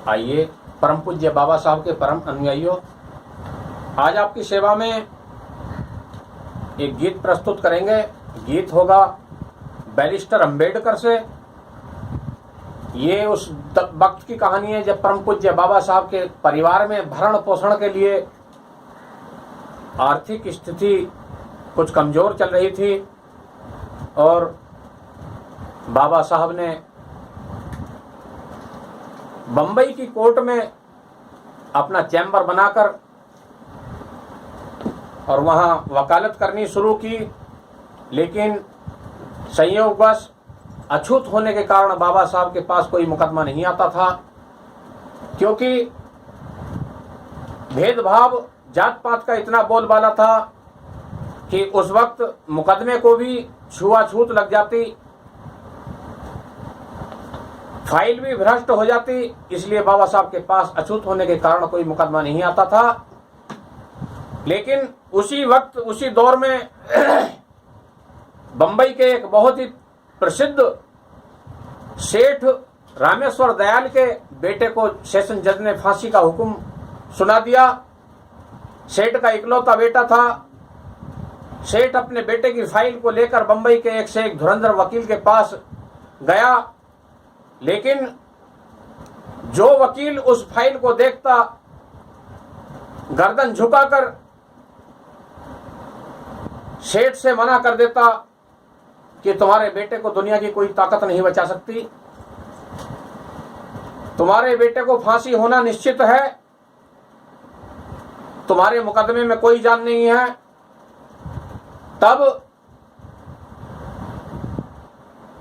आइए परम पूज्य बाबा साहब के परम अनुयायियों, आज आपकी सेवा में एक गीत प्रस्तुत करेंगे। गीत होगा बैरिस्टर अंबेडकर से। ये उस वक्त की कहानी है जब परम पूज्य बाबा साहब के परिवार में भरण पोषण के लिए आर्थिक स्थिति कुछ कमजोर चल रही थी और बाबा साहब ने बंबई की कोर्ट में अपना चैम्बर बनाकर और वहां वकालत करनी शुरू की, लेकिन संयोगवश अछूत होने के कारण बाबा साहब के पास कोई मुकदमा नहीं आता था, क्योंकि भेदभाव जात पात का इतना बोलबाला था कि उस वक्त मुकदमे को भी छुआछूत लग जाती, फाइल भी भ्रष्ट हो जाती। इसलिए बाबा साहब के पास अछूत होने के कारण कोई मुकदमा नहीं आता था। लेकिन उसी वक्त उसी दौर में बंबई के एक बहुत ही प्रसिद्ध सेठ रामेश्वर दयाल के बेटे को सेशन जज ने फांसी का हुक्म सुना दिया। सेठ का इकलौता बेटा था। सेठ अपने बेटे की फाइल को लेकर बंबई के एक से एक धुरंधर वकील के पास गया, लेकिन जो वकील उस फाइल को देखता गर्दन झुकाकर सेठ से मना कर देता कि तुम्हारे बेटे को दुनिया की कोई ताकत नहीं बचा सकती, तुम्हारे बेटे को फांसी होना निश्चित है, तुम्हारे मुकदमे में कोई जान नहीं है। तब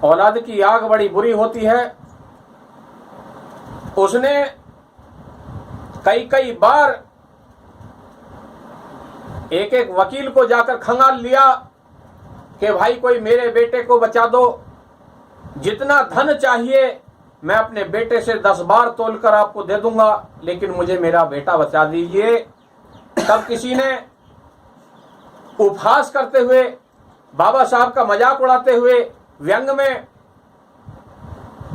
औलाद की आग बड़ी बुरी होती है। उसने कई बार एक एक वकील को जाकर खंगाल लिया कि भाई कोई मेरे बेटे को बचा दो, जितना धन चाहिए मैं अपने बेटे से 10 बार तोलकर आपको दे दूंगा, लेकिन मुझे मेरा बेटा बचा दीजिए। तब किसी ने उपहास करते हुए, बाबा साहब का मजाक उड़ाते हुए व्यंग में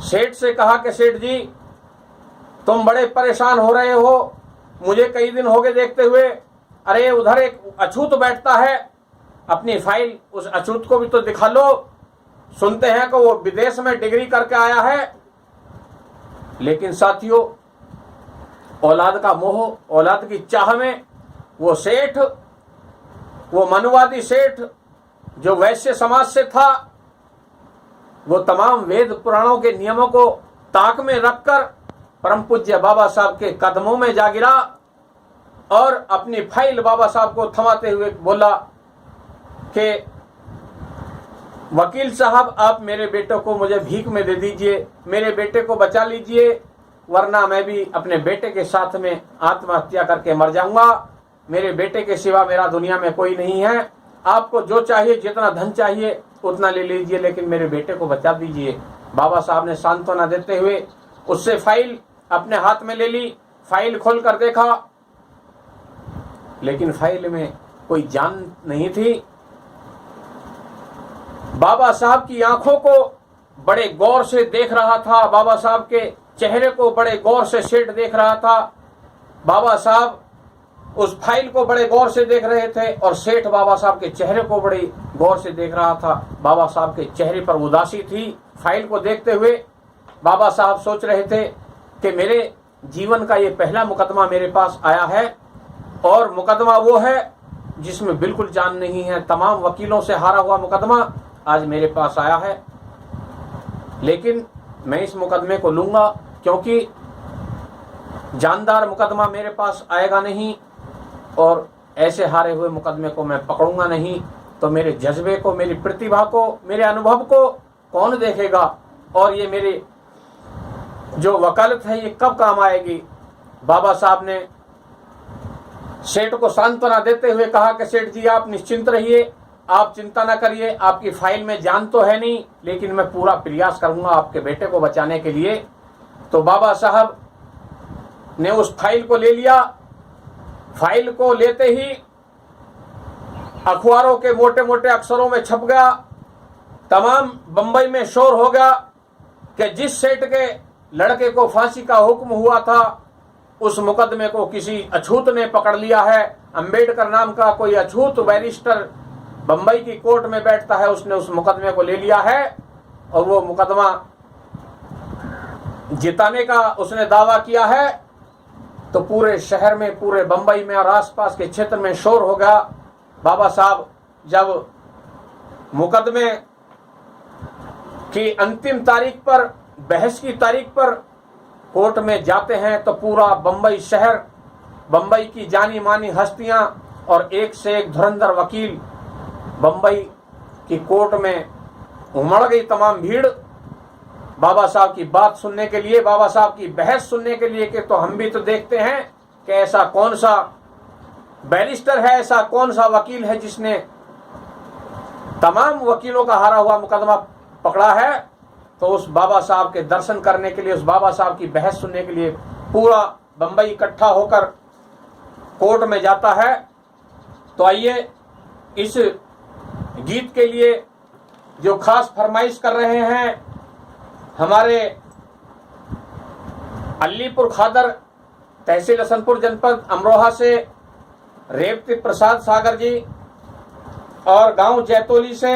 सेठ से कहा कि सेठ जी तुम बड़े परेशान हो रहे हो, मुझे कई दिन हो गए देखते हुए। अरे उधर एक अछूत बैठता है, अपनी फाइल उस अछूत को भी तो दिखा लो, सुनते हैं कि वो विदेश में डिग्री करके आया है। लेकिन साथियों, औलाद का मोह, औलाद की चाह में वो सेठ, वो मनुवादी सेठ जो वैश्य समाज से था, वो तमाम वेद पुराणों के नियमों को ताक में रखकर परम पूज्य बाबा साहब के कदमों में जा गिरा और अपनी फाइल बाबा साहब को थमाते हुए बोला कि वकील साहब आप मेरे बेटे को मुझे भीख में दे दीजिए, मेरे बेटे को बचा लीजिए, वरना मैं भी अपने बेटे के साथ में आत्महत्या करके मर जाऊंगा। मेरे बेटे के सिवा मेरा दुनिया में कोई नहीं है। आपको जो चाहिए, जितना धन चाहिए उतना ले लीजिए, लेकिन मेरे बेटे को बचा दीजिए। बाबा साहब ने सांत्वना देते हुए उससे फाइल अपने हाथ में ले ली। फाइल खोलकर देखा, लेकिन फाइल में कोई जान नहीं थी। बाबा साहब की आंखों को बड़े गौर से देख रहा था, बाबा साहब के चेहरे को बड़े गौर से सेठ देख रहा था। बाबा साहब उस फाइल को बड़े गौर से देख रहे थे और सेठ बाबा साहब के चेहरे को बड़े गौर से देख रहा था। बाबा साहब के चेहरे पर उदासी थी। फाइल को देखते हुए बाबा साहब सोच रहे थे कि मेरे जीवन का ये पहला मुकदमा मेरे पास आया है, और मुकदमा वो है जिसमें बिल्कुल जान नहीं है। तमाम वकीलों से हारा हुआ मुकदमा आज मेरे पास आया है, लेकिन मैं इस मुकदमे को लूंगा, क्योंकि जानदार मुकदमा मेरे पास आएगा नहीं और ऐसे हारे हुए मुकदमे को मैं पकड़ूंगा नहीं, तो मेरे जज्बे को, मेरी प्रतिभा को, मेरे अनुभव को कौन देखेगा, और ये मेरे जो वकालत है ये कब काम आएगी। बाबा साहब ने सेठ को सांत्वना देते हुए कहा कि सेठ जी आप निश्चिंत रहिए, आप चिंता न करिए, आपकी फाइल में जान तो है नहीं, लेकिन मैं पूरा प्रयास करूंगा आपके बेटे को बचाने के लिए। तो बाबा साहब ने उस फाइल को ले लिया। फाइल को लेते ही अखबारों के मोटे मोटे अक्षरों में छप गया। तमाम बंबई में शोर हो गया कि जिस सेठ के लड़के को फांसी का हुक्म हुआ था, उस मुकदमे को किसी अछूत ने पकड़ लिया है। अंबेडकर नाम का कोई अछूत बैरिस्टर बंबई की कोर्ट में बैठता है, उसने उस मुकदमे को ले लिया है और वो मुकदमा जिताने का उसने दावा किया है। तो पूरे शहर में, पूरे बंबई में और आसपास के क्षेत्र में शोर हो गया। बाबा साहब जब मुकदमे की अंतिम तारीख पर, बहस की तारीख पर कोर्ट में जाते हैं तो पूरा बंबई शहर, बंबई की जानी मानी हस्तियां और एक से एक धुरंधर वकील बंबई की कोर्ट में उमड़ गई तमाम भीड़ बाबा साहब की बात सुनने के लिए, बाबा साहब की बहस सुनने के लिए कि तो हम भी तो देखते हैं कि ऐसा कौन सा बैरिस्टर है, ऐसा कौन सा वकील है जिसने तमाम वकीलों का हारा हुआ मुकदमा पकड़ा है। तो उस बाबा साहब के दर्शन करने के लिए, उस बाबा साहब की बहस सुनने के लिए पूरा बंबई इकट्ठा होकर कोर्ट में जाता है। तो आइए इस गीत के लिए जो खास फरमाइश कर रहे हैं हमारे अलीपुर खादर, तहसील हसनपुर, जनपद अमरोहा से रेवती प्रसाद सागर जी और गांव जैतोली से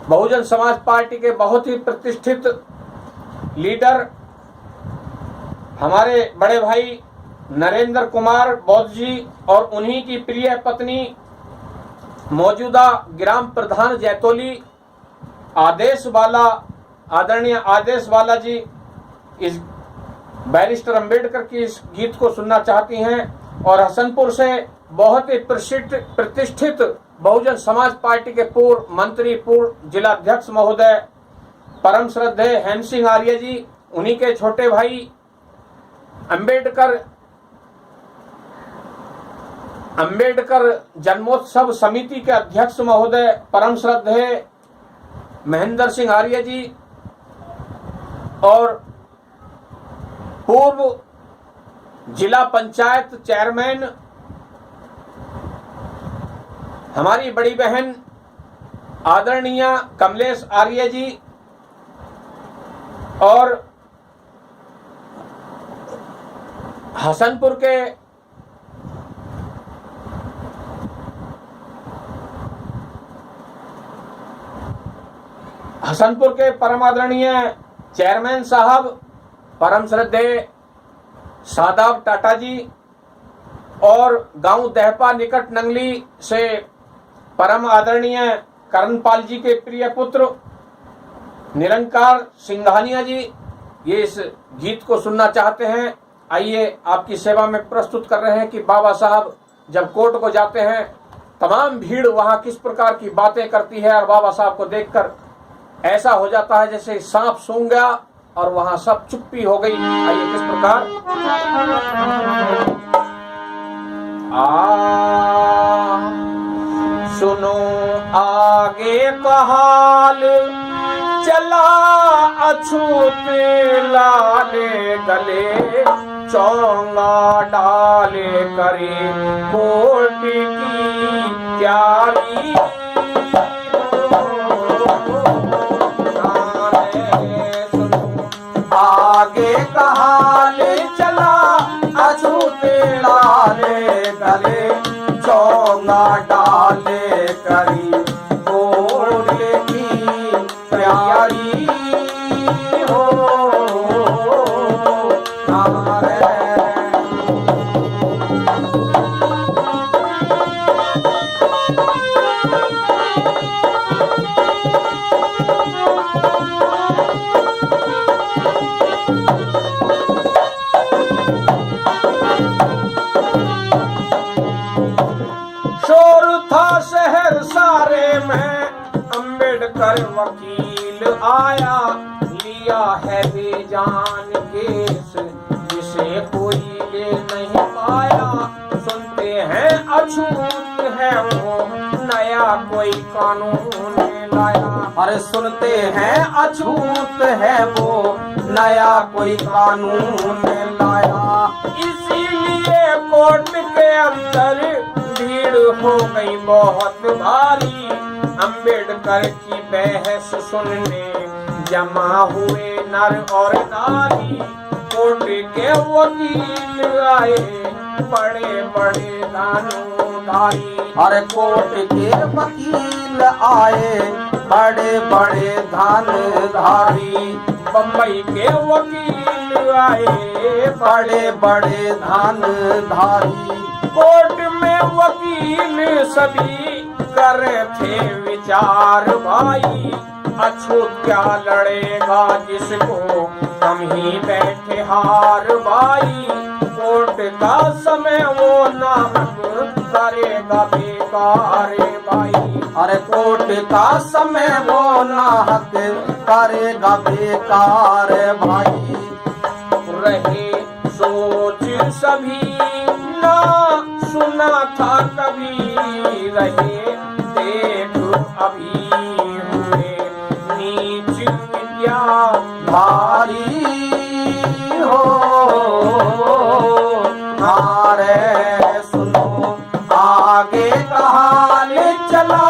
बहुजन समाज पार्टी के बहुत ही प्रतिष्ठित लीडर हमारे बड़े भाई नरेंद्र कुमार बौद्ध जी और उन्हीं की प्रिय पत्नी मौजूदा ग्राम प्रधान जैतोली आदरणीय आदेश वाला जी इस बैरिस्टर अंबेडकर की इस गीत को सुनना चाहती हैं। और हसनपुर से बहुत ही प्रतिष्ठित बहुजन समाज पार्टी के पूर्व मंत्री, पूर्व जिलाध्यक्ष महोदय परम श्रद्धेय हेम सिंह आर्य जी, उन्हीं के छोटे भाई अंबेडकर जन्मोत्सव समिति के अध्यक्ष महोदय परम श्रद्धेय महेंद्र सिंह आर्य जी और पूर्व जिला पंचायत चेयरमैन हमारी बड़ी बहन आदरणीय कमलेश आर्य जी और हसनपुर के परम आदरणीय चेयरमैन साहब परम श्रद्धेय सादाब टाटा जी और गांव दहपा निकट नंगली से परम आदरणीय करणपाल जी के प्रिय पुत्र निरंकार सिंघानिया जी ये इस गीत को सुनना चाहते हैं। आइए आपकी सेवा में प्रस्तुत कर रहे हैं कि बाबा साहब जब कोर्ट को जाते हैं तमाम भीड़ वहां किस प्रकार की बातें करती है और बाबा साहब को देखकर ऐसा हो जाता है जैसे सांप सूंघ गया और वहां सब चुप्पी हो गई। आइए किस प्रकार सुनो आगे का हाल चला अछूत लाले गले चौंगा डाले करे कोट की प्यारी आगे का हाल चला अछूत लाले गले चौंगा डाले करी कोट की प्यारी हो अंबेडकर वकील आया लिया है बेजान केस जिसे कोई ले नहीं पाया। सुनते हैं अछूत है वो नया कोई कानून लाया। अरे सुनते हैं अछूत है वो नया कोई कानून लाया। इसीलिए कोर्ट के अंदर भीड़ हो गई बहुत भारी। अंबेडकर की बहस सुनने जमा हुए नर और नारी, कोर्ट के वकील आए बड़े बड़े दानोधारी। अरे कोर्ट के वकील आए बड़े बड़े धानधारी, बम्बई के वकील आए बड़े बड़े धानधारी। कोर्ट में वकील सभी कर थे विचार भाई, अछूत क्या लड़ेगा जिसको हम ही बैठे हार भाई। कोर्ट का समय वो नाहक करेगा बेकार भाई। अरे कोर्ट का समय वो नाहक करेगा बेकार भाई। रहे सोच सभी ना सुना था कभी, रहे देख अभी हुए नीच विद्या भारी हो। नारे सुनो आगे कहाल चला,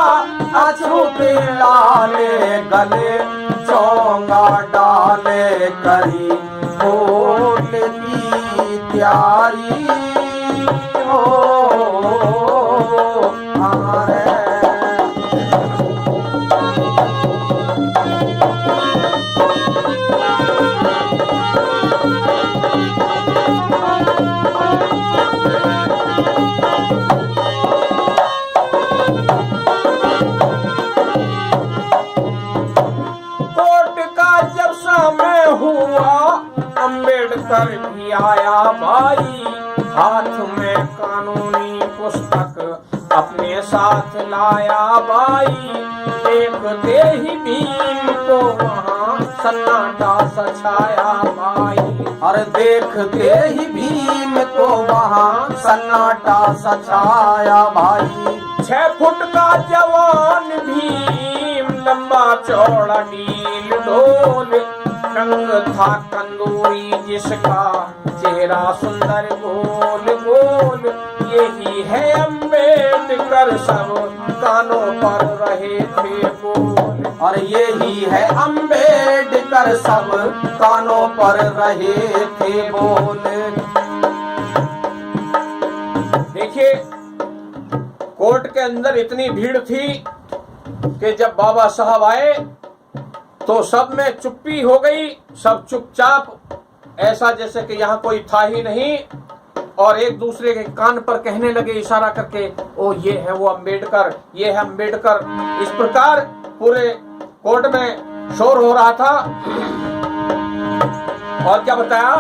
अछूत लाले गले चोंगा डाले करी कोर्ट की तैयारी हो। अम्बेडकर भी आया भाई, हाथ में कानूनी पुस्तक अपने साथ लाया भाई। देखते ही भीम को वहाँ सन्नाटा सा छाया भाई। अरे देखते ही भीम को वहाँ सन्नाटा सा छाया भाई। 6 फुट का जवान भीम, लंबा चौड़ा नील ढोल, रंग था कंदूरी जिसका चेहरा सुंदर गोल गोल। यही है अम्बेडकर सब कानों पर रहे थे बोल। और यही है अम्बेडकर सब कानों पर रहे थे बोल। देखिए कोर्ट के अंदर इतनी भीड़ थी कि जब बाबा साहब आए तो सब में चुप्पी हो गई, सब चुपचाप, ऐसा जैसे कि यहाँ कोई था ही नहीं, और एक दूसरे के कान पर कहने लगे इशारा करके, ओ ये है वो अम्बेडकर, ये है अम्बेडकर। इस प्रकार पूरे कोर्ट में शोर हो रहा था। और क्या बताया,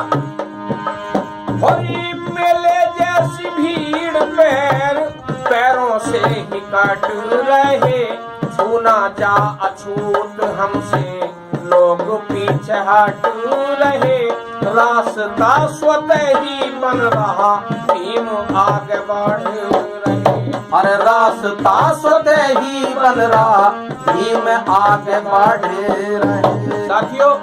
हरी मेले जैसी भीड़ पैरों से ही काट रहे, छूना जा अछूत हमसे लोग पीछे हट रहे। रास्ता स्वतः ही बन रहा, भीम आगे बढ़ रहे। अरे रास्ता स्वतः ही बन रहा, भीम आगे बढ़ रहे। साथियों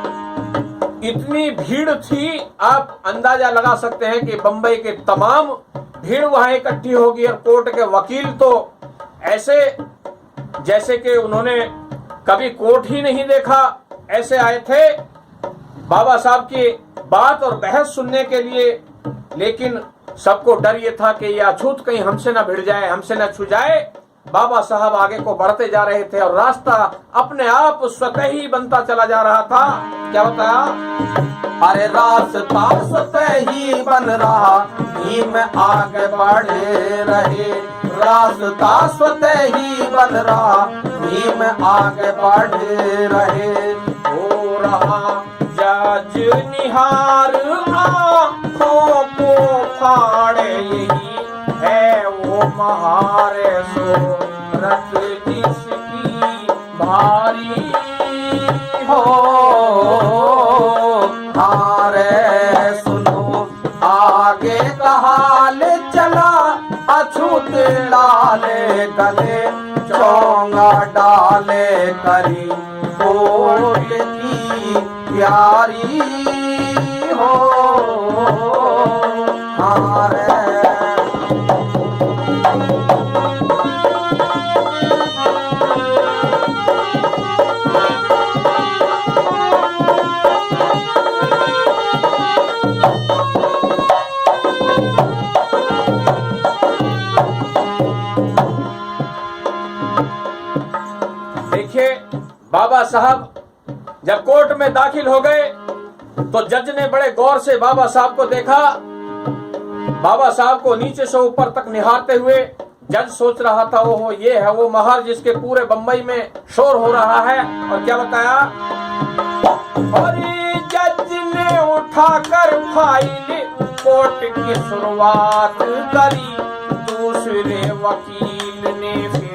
इतनी भीड़ थी, आप अंदाजा लगा सकते हैं कि बंबई के तमाम भीड़ वहां इकट्ठी होगी। और कोर्ट के वकील तो ऐसे जैसे कि उन्होंने कभी कोर्ट ही नहीं देखा, ऐसे आए थे बाबा साहब की बात और बहस सुनने के लिए। लेकिन सबको डर ये था कि ये अछूत कहीं हमसे ना भिड़ जाए, हमसे ना छू जाए। बाबा साहब आगे को बढ़ते जा रहे थे और रास्ता अपने आप स्वतः ही बनता चला जा रहा था। क्या बताया, अरे रास्ता स्वतः ही बन रहा, भीम आगे बढ़ रहे। रास्ता स्वतः ही बन रहा, भीम आगे बढ़ रहे। हो रहा जज निहार आँखों को फाड़े, यही है वो महारे सूरत जिसकी भारी हो। हारे सुनो आगे का हाल चला, अछूत लाले गले चोंगा डाले करी कोर्ट की प्यारी हो। हारे बाबा साहब जब कोर्ट में दाखिल हो गए तो जज ने बड़े गौर से बाबा साहब को देखा। बाबा साहब को नीचे से ऊपर तक निहारते हुए जज सोच रहा था, ओहो ये है वो महार जिसके पूरे बंबई में शोर हो रहा है। और क्या बताया, और जज ने उठाकर फाइल कोर्ट की शुरुआत करी, दूसरे वकील ने फिर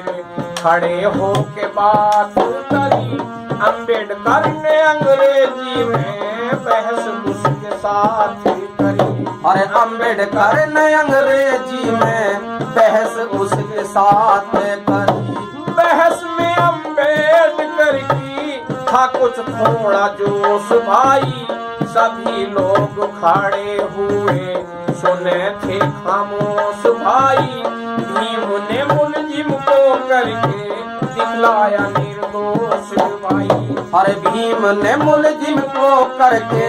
खड़े होके बात करी। अम्बेडकर ने अंग्रेजी में बहस उसके साथ करी। अरे अम्बेडकर ने अंग्रेजी में बहस उसके साथ करी। बहस में अम्बेडकर की था कुछ थोड़ा जोश भाई, सभी लोग खड़े हुए सुने थे खामोश भाई। भीम ने मुलजिम को करके दिखलाया निर्दोष भाई। अरे भीम ने मुलजिम को करके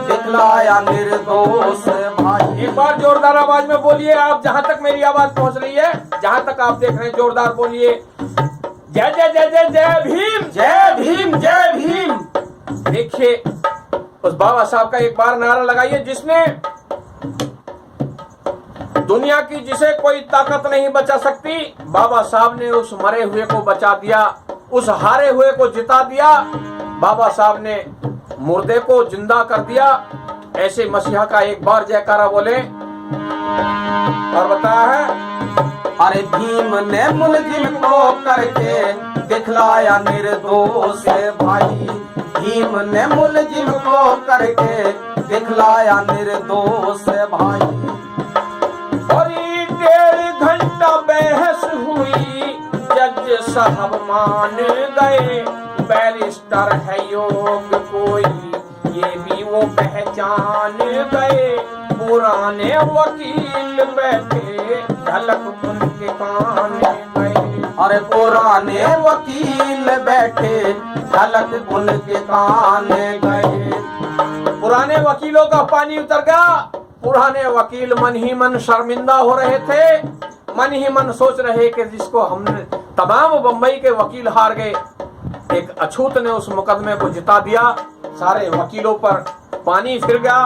दिखलाया निर्दोष भाई। एक बार जोरदार आवाज में बोलिए आप, जहां तक मेरी आवाज पहुंच रही है, जहां तक आप देख रहे हैं, जोरदार बोलिए, जय जय जय जय जय भीम, जय भीम, जय भीम। देखिए उस बाबा साहब का एक बार नारा लगाइए जिसने दुनिया की जिसे कोई ताकत नहीं बचा सकती, बाबा साहब ने उस मरे हुए को बचा दिया, उस हारे हुए को जिता दिया। बाबा साहब ने मुर्दे को जिंदा कर दिया। ऐसे मसीहा का एक बार जयकारा बोले। और बताया है, अरे भीम ने मुलजिम को करके दिखलाया निर्दोष भाई। भीम ने मुलजिम को करके दिखलाया निर्दोष भाई। और 1.5 घंटा बहस हुई, जज साहब मान गए, बैरिस्टर है योग कोई ये भी वो पहचान गए। पुराने वकील बैठे झलक उनके कान गए। अरे पुराने वकील बैठे झलक उनके कान गए। पुराने वकीलों का पानी उतर गया। पुराने वकील मन ही मन शर्मिंदा हो रहे थे, मन ही मन सोच रहे कि जिसको हमने तमाम बंबई के वकील हार गए, एक अछूत ने उस मुकदमे को जिता दिया। सारे वकीलों पर पानी फिर गया।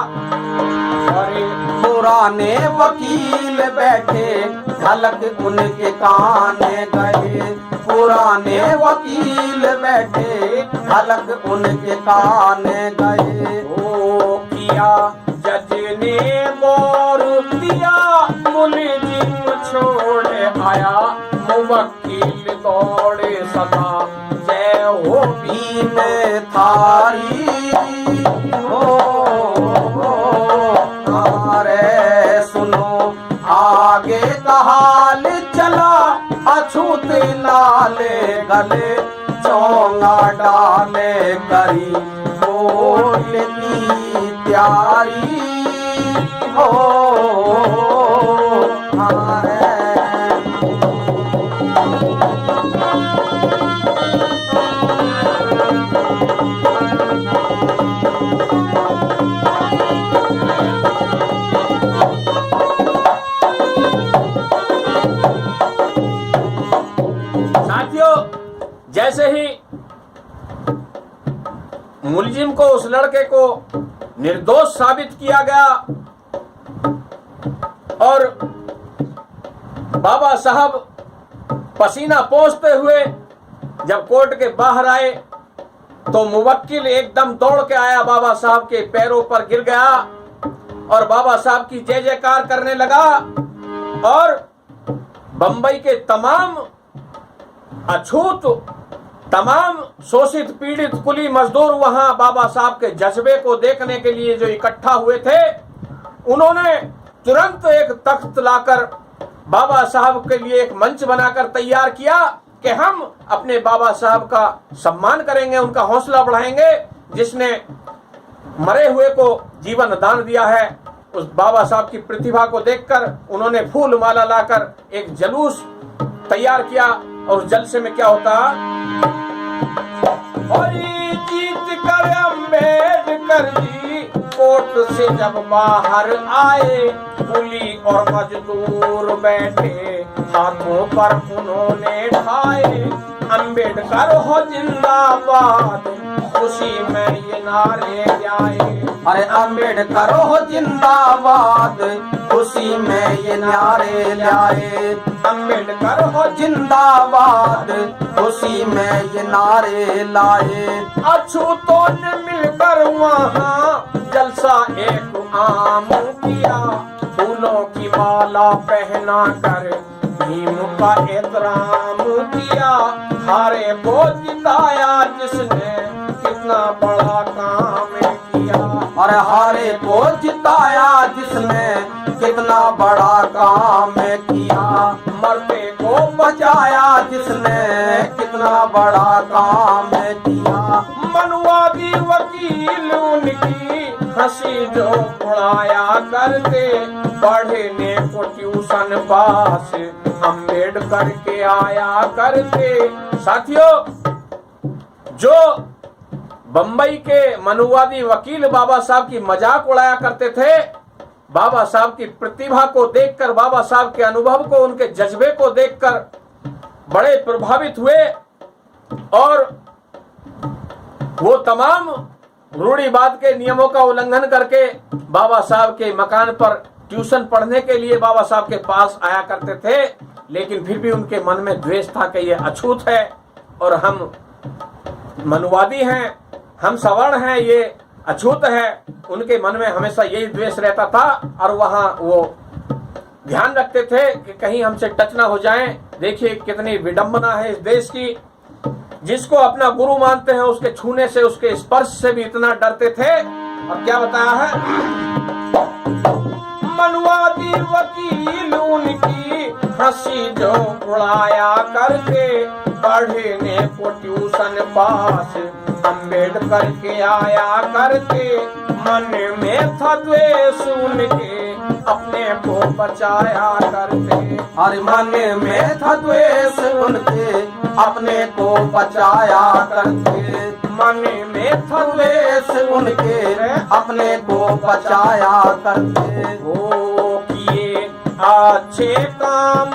अरे पुराने वकील बैठे झलक उनके कान गए। पुराने वकील बैठे झलक उनके कान गए। ओ किया जज ने गौर दिया, मुलजिम छोड़े आया, मुवक्किल दौड़े सदा, जय हो भीम थारी हो। अरे सुनो आगे का हाल चला, अछूत लाल गले चोंगा डाले करी बोल की प्यारी हो। साथियों, जैसे ही मुलजिम को, उस लड़के को निर्दोष साबित किया गया और बाबा साहब पसीना पोंछते हुए जब कोर्ट के बाहर आए तो मुवक्किल एकदम दौड़ के आया, बाबा साहब के पैरों पर गिर गया और बाबा साहब की जय जयकार करने लगा। और बंबई के तमाम अछूत, तमाम शोषित पीड़ित कुली मजदूर वहां बाबा साहब के जज्बे को देखने के लिए जो इकट्ठा हुए थे, उन्होंने तुरंत एक तख्त लाकर बाबा साहब के लिए एक मंच बनाकर तैयार किया कि हम अपने बाबा साहब का सम्मान करेंगे, उनका हौसला बढ़ाएंगे, जिसने मरे हुए को जीवन दान दिया है। उस बाबा साहब की प्रतिभा को देखकर उन्होंने फूल माला लाकर एक जुलूस तैयार किया और उस जलसे में क्या होता, और जीत कर अम्बेडकर जी कोर्ट से जब बाहर आए, कुली और मजदूर बैठे हाथों पर उन्होंने ठाए, अंबेडकर हो जिंदाबाद, खुशी में ये नारे आए। अरे अंबेडकर हो जिंदाबाद, खुशी में ये नारे लाए। अंबेडकर हो जिंदाबाद, खुशी में ये नारे लाए। अछूतों ने मिलकर वहाँ जलसा एक आम किया, फूलों की माला पहना कर भीम का एहतराम किया। हारे को जिताया जिसने कितना बड़ा काम किया। और हारे को जिताया जिसने कितना बड़ा काम किया। मरते को बचाया जिसने कितना बड़ा काम किया। मनुवादी वकील उनकी हंसी जो उड़ाया करते, पढ़ने को ट्यूशन पास अंबेडकर के आया करते। साथियों, जो बंबई के मनुवादी वकील बाबा साहब की मजाक उड़ाया करते थे, बाबा साहब की प्रतिभा को देखकर, बाबा साहब के अनुभव को, उनके जज्बे को देखकर बड़े प्रभावित हुए और वो तमाम रूढ़िवाद के नियमों का उल्लंघन करके बाबा साहब के मकान पर ट्यूशन पढ़ने के लिए बाबा साहब के पास आया करते थे। लेकिन फिर भी उनके मन में द्वेष था कि ये अछूत है और हम मनुवादी हैं, हम सवर्ण हैं, ये अछूत है। उनके मन में हमेशा यही द्वेष रहता था और वहाँ वो ध्यान रखते थे कि कहीं हमसे टच ना हो जाएं। देखिए कितनी विडंबना है इस देश की, जिसको अपना गुरु मानते हैं उसके छूने से, उसके स्पर्श से भी इतना डरते थे। और क्या बताया है, मनुवादी वकील उनकी हंसी जो उड़ाया करके, पढ़ने को ट्यूशन पास अंबेडकर के आया करके। मन में था द्वेष उनके, अपने को बचाया करते। हर मन में था द्वेष उनके, अपने को बचाया करते। मन में था द्वेष उनके, अपने को बचाया करते। वो किए अच्छे काम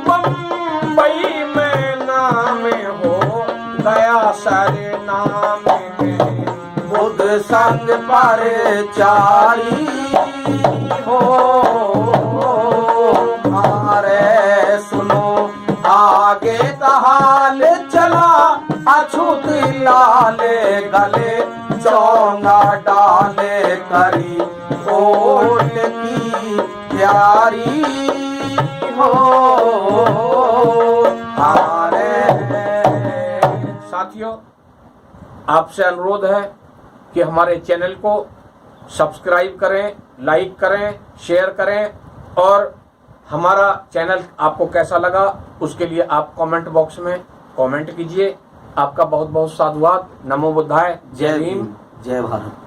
बम्बई में नाम हो गया सारे नाम में। बुद्ध संग पर चारी हो, मारे सुनो आगे का हाल चला। अछूत लाले गले चौंगा डाले, करी कोट की प्यारी हो। साथियों, आपसे अनुरोध है कि हमारे चैनल को सब्सक्राइब करें, लाइक करें, शेयर करें और हमारा चैनल आपको कैसा लगा उसके लिए आप कमेंट बॉक्स में कमेंट कीजिए। आपका बहुत बहुत साधुवाद। नमो बुद्धाय। जय भीम, जय भारत।